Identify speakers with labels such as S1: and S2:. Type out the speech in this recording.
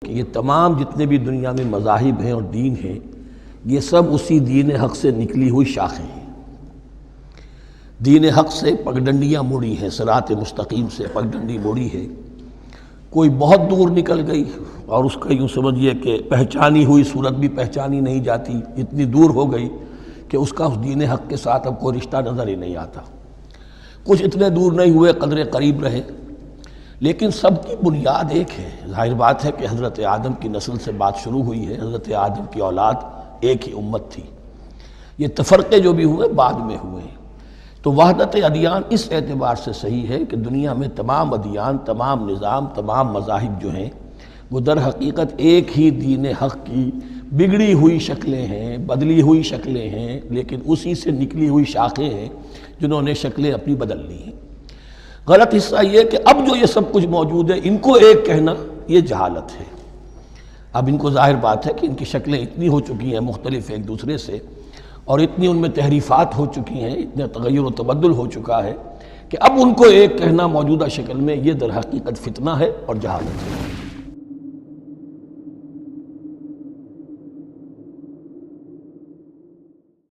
S1: کہ یہ تمام جتنے بھی دنیا میں مذاہب ہیں اور دین ہیں، یہ سب اسی دین حق سے نکلی ہوئی شاخیں ہیں۔ دین حق سے پگڈنڈیاں مڑی ہیں، صراط مستقیم سے پگڈنڈی مڑی ہے، کوئی بہت دور نکل گئی اور اس کا یوں سمجھیے کہ پہچانی ہوئی صورت بھی پہچانی نہیں جاتی، اتنی دور ہو گئی کہ اس کا اس دین حق کے ساتھ اب کوئی رشتہ نظر ہی نہیں آتا۔ کچھ اتنے دور نہیں ہوئے، قدرے قریب رہے، لیکن سب کی بنیاد ایک ہے۔ ظاہر بات ہے کہ حضرت آدم کی نسل سے بات شروع ہوئی ہے، حضرت آدم کی اولاد ایک ہی امت تھی۔ یہ تفرقے جو بھی ہوئے بعد میں ہوئے ہیں۔ تو وحدت ادیان اس اعتبار سے صحیح ہے کہ دنیا میں تمام ادیان، تمام نظام، تمام مذاہب جو ہیں وہ در حقیقت ایک ہی دین حق کی بگڑی ہوئی شکلیں ہیں، بدلی ہوئی شکلیں ہیں، لیکن اسی سے نکلی ہوئی شاخیں ہیں جنہوں نے شکلیں اپنی بدل لی ہیں۔ غلط حصہ یہ کہ اب جو یہ سب کچھ موجود ہے ان کو ایک کہنا یہ جہالت ہے۔ اب ان کو ظاہر بات ہے کہ ان کی شکلیں اتنی ہو چکی ہیں مختلف ایک دوسرے سے، اور اتنی ان میں تحریفات ہو چکی ہیں، اتنا تغیر و تبدل ہو چکا ہے کہ اب ان کو ایک کہنا موجودہ شکل میں یہ در حقیقت فتنہ ہے اور جہالت ہے۔